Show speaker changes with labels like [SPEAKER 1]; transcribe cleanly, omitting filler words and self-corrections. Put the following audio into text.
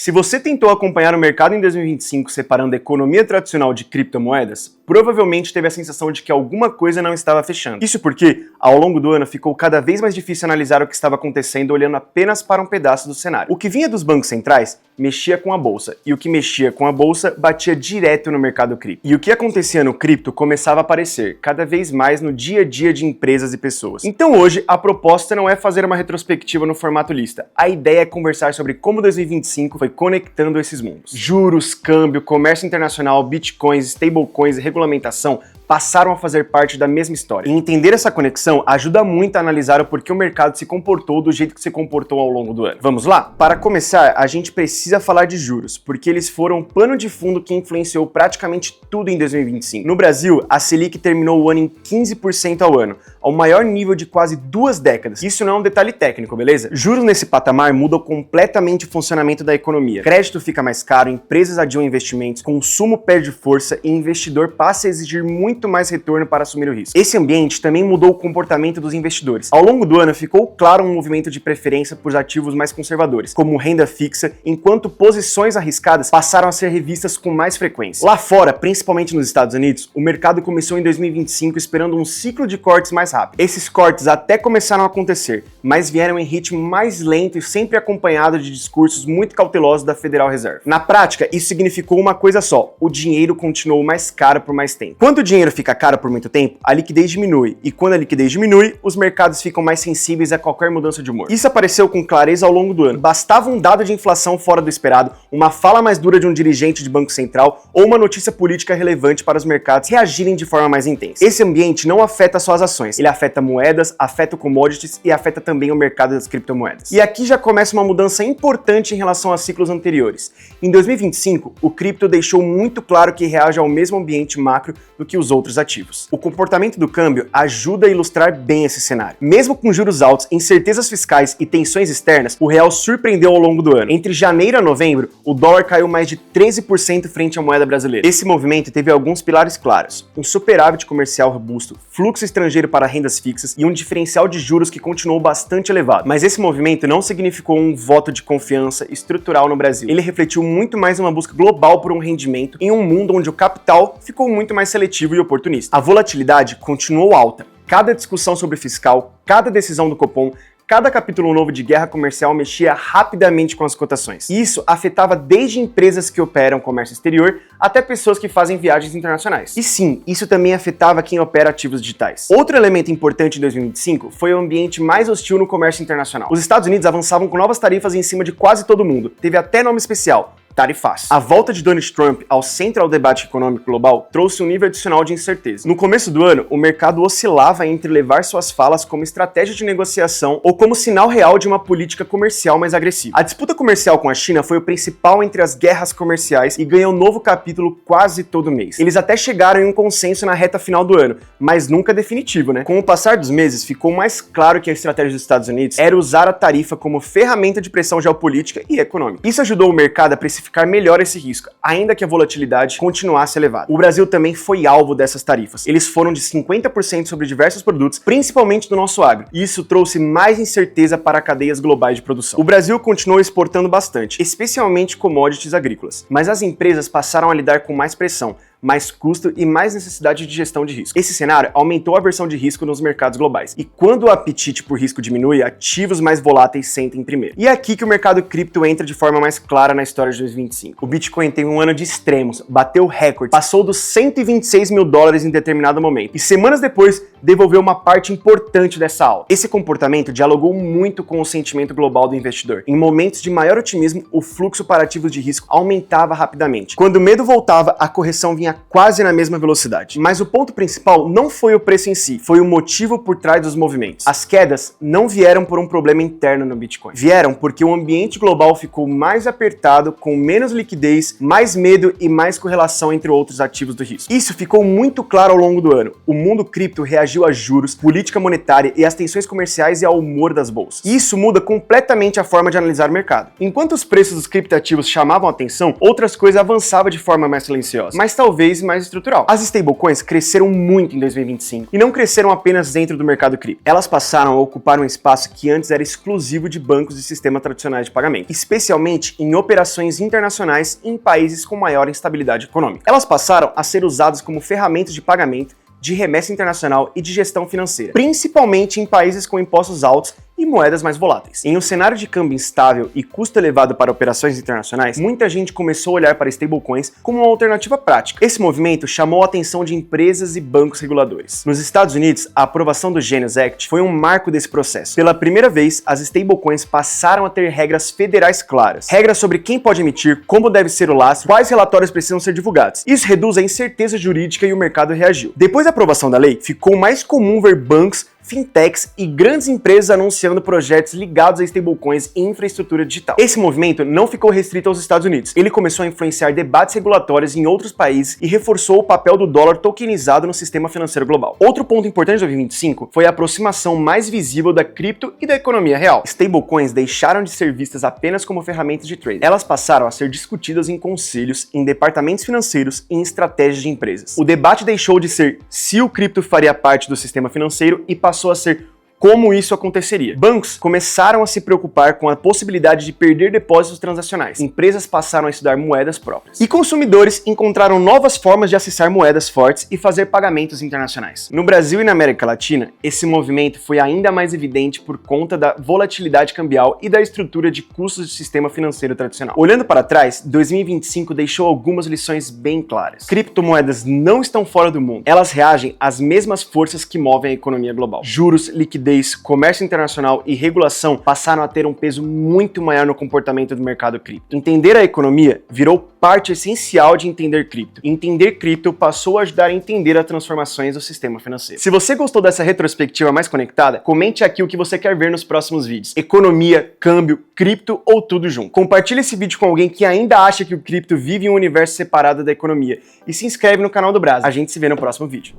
[SPEAKER 1] Se você tentou acompanhar o mercado em 2025 separando a economia tradicional de criptomoedas, provavelmente teve a sensação de que alguma coisa não estava fechando. Isso porque, ao longo do ano, ficou cada vez mais difícil analisar o que estava acontecendo olhando apenas para um pedaço do cenário. O que vinha dos bancos centrais mexia com a bolsa, e o que mexia com a bolsa batia direto no mercado cripto. E o que acontecia no cripto começava a aparecer cada vez mais no dia a dia de empresas e pessoas. Então hoje, a proposta não é fazer uma retrospectiva no formato lista. A ideia é conversar sobre como 2025 foi conectando esses mundos. Juros, câmbio, comércio internacional, bitcoins, stablecoins e regulamentação passaram a fazer parte da mesma história. E entender essa conexão ajuda muito a analisar o porquê o mercado se comportou do jeito que se comportou ao longo do ano. Vamos lá? Para começar, a gente precisa falar de juros, porque eles foram o pano de fundo que influenciou praticamente tudo em 2025. No Brasil, a Selic terminou o ano em 15% ao ano, ao maior nível de quase 2 décadas. Isso não é um detalhe técnico, beleza? Juros nesse patamar mudam completamente o funcionamento da economia. Crédito fica mais caro, empresas adiam investimentos, consumo perde força e investidor passa a exigir muito mais retorno para assumir o risco. Esse ambiente também mudou o comportamento dos investidores. Ao longo do ano ficou claro um movimento de preferência por ativos mais conservadores, como renda fixa, enquanto posições arriscadas passaram a ser revistas com mais frequência. Lá fora, principalmente nos Estados Unidos, o mercado começou em 2025 esperando um ciclo de cortes mais rápido. Esses cortes até começaram a acontecer, mas vieram em ritmo mais lento e sempre acompanhado de discursos muito cautelosos da Federal Reserve. Na prática, isso significou uma coisa só: o dinheiro continuou mais caro por mais tempo. Quando o dinheiro fica caro por muito tempo, a liquidez diminui, e quando a liquidez diminui, os mercados ficam mais sensíveis a qualquer mudança de humor. Isso apareceu com clareza ao longo do ano. Bastava um dado de inflação fora do esperado, uma fala mais dura de um dirigente de banco central ou uma notícia política relevante para os mercados reagirem de forma mais intensa. Esse ambiente não afeta só as ações, ele afeta moedas, afeta commodities e afeta também o mercado das criptomoedas. E aqui já começa uma mudança importante em relação a ciclos anteriores. Em 2025, o cripto deixou muito claro que reage ao mesmo ambiente macro do que os outros ativos. O comportamento do câmbio ajuda a ilustrar bem esse cenário. Mesmo com juros altos, incertezas fiscais e tensões externas, o real surpreendeu ao longo do ano. Entre janeiro a novembro, o dólar caiu mais de 13% frente à moeda brasileira. Esse movimento teve alguns pilares claros: um superávit comercial robusto, fluxo estrangeiro para rendas fixas e um diferencial de juros que continuou bastante elevado. Mas esse movimento não significou um voto de confiança estrutural no Brasil. Ele refletiu muito mais uma busca global por um rendimento em um mundo onde o capital ficou muito mais seletivo e oportunista. A volatilidade continuou alta. Cada discussão sobre fiscal, cada decisão do Copom, cada capítulo novo de guerra comercial mexia rapidamente com as cotações. E isso afetava desde empresas que operam comércio exterior até pessoas que fazem viagens internacionais. E sim, isso também afetava quem opera ativos digitais. Outro elemento importante em 2025 foi o ambiente mais hostil no comércio internacional. Os Estados Unidos avançavam com novas tarifas em cima de quase todo mundo. Teve até nome especial: tarifaço. A volta de Donald Trump ao centro ao debate econômico global trouxe um nível adicional de incerteza. No começo do ano, o mercado oscilava entre levar suas falas como estratégia de negociação ou como sinal real de uma política comercial mais agressiva. A disputa comercial com a China foi o principal entre as guerras comerciais e ganhou um novo capítulo quase todo mês. Eles até chegaram em um consenso na reta final do ano, mas nunca definitivo, né? Com o passar dos meses, ficou mais claro que a estratégia dos Estados Unidos era usar a tarifa como ferramenta de pressão geopolítica e econômica. Isso ajudou o mercado a precificar melhor esse risco, ainda que a volatilidade continuasse elevada. O Brasil também foi alvo dessas tarifas. Eles foram de 50% sobre diversos produtos, principalmente do nosso agro. E isso trouxe mais incerteza para cadeias globais de produção. O Brasil continuou exportando bastante, especialmente commodities agrícolas, mas as empresas passaram a lidar com mais pressão, mais custo e mais necessidade de gestão de risco. Esse cenário aumentou a aversão de risco nos mercados globais. E quando o apetite por risco diminui, ativos mais voláteis sentem primeiro. E é aqui que o mercado cripto entra de forma mais clara na história de 2025. O Bitcoin teve um ano de extremos, bateu recorde, passou dos $126 mil em determinado momento. E semanas depois, devolveu uma parte importante dessa alta. Esse comportamento dialogou muito com o sentimento global do investidor. Em momentos de maior otimismo, o fluxo para ativos de risco aumentava rapidamente. Quando o medo voltava, a correção vinha quase na mesma velocidade. Mas o ponto principal não foi o preço em si, foi o motivo por trás dos movimentos. As quedas não vieram por um problema interno no Bitcoin. Vieram porque o ambiente global ficou mais apertado, com menos liquidez, mais medo e mais correlação entre outros ativos do risco. Isso ficou muito claro ao longo do ano. O mundo cripto reagiu a juros, política monetária e as tensões comerciais e ao humor das bolsas. E isso muda completamente a forma de analisar o mercado. Enquanto os preços dos criptoativos chamavam a atenção, outras coisas avançavam de forma mais silenciosa. Mas talvez vez mais estrutural. As stablecoins cresceram muito em 2025 e não cresceram apenas dentro do mercado cripto. Elas passaram a ocupar um espaço que antes era exclusivo de bancos e sistemas tradicionais de pagamento, especialmente em operações internacionais em países com maior instabilidade econômica. Elas passaram a ser usadas como ferramentas de pagamento, de remessa internacional e de gestão financeira, principalmente em países com impostos altos e moedas mais voláteis. Em um cenário de câmbio instável e custo elevado para operações internacionais, muita gente começou a olhar para stablecoins como uma alternativa prática. Esse movimento chamou a atenção de empresas e bancos reguladores. Nos Estados Unidos, a aprovação do Genius Act foi um marco desse processo. Pela primeira vez, as stablecoins passaram a ter regras federais claras. Regras sobre quem pode emitir, como deve ser o lastro, quais relatórios precisam ser divulgados. Isso reduz a incerteza jurídica e o mercado reagiu. Depois da aprovação da lei, ficou mais comum ver bancos, fintechs e grandes empresas anunciando projetos ligados a stablecoins e infraestrutura digital. Esse movimento não ficou restrito aos Estados Unidos. Ele começou a influenciar debates regulatórios em outros países e reforçou o papel do dólar tokenizado no sistema financeiro global. Outro ponto importante de 2025 foi a aproximação mais visível da cripto e da economia real. Stablecoins deixaram de ser vistas apenas como ferramentas de trade. Elas passaram a ser discutidas em conselhos, em departamentos financeiros e em estratégias de empresas. O debate deixou de ser se o cripto faria parte do sistema financeiro e passou a ser como isso aconteceria. Bancos começaram a se preocupar com a possibilidade de perder depósitos transacionais. Empresas passaram a estudar moedas próprias. E consumidores encontraram novas formas de acessar moedas fortes e fazer pagamentos internacionais. No Brasil e na América Latina, esse movimento foi ainda mais evidente por conta da volatilidade cambial e da estrutura de custos do sistema financeiro tradicional. Olhando para trás, 2025 deixou algumas lições bem claras. Criptomoedas não estão fora do mundo. Elas reagem às mesmas forças que movem a economia global. Juros, liquidez, comércio internacional e regulação passaram a ter um peso muito maior no comportamento do mercado cripto. Entender a economia virou parte essencial de entender cripto. Entender cripto passou a ajudar a entender as transformações do sistema financeiro. Se você gostou dessa retrospectiva mais conectada, comente aqui o que você quer ver nos próximos vídeos. Economia, câmbio, cripto ou tudo junto. Compartilhe esse vídeo com alguém que ainda acha que o cripto vive em um universo separado da economia e se inscreve no canal do Brasa. A gente se vê no próximo vídeo.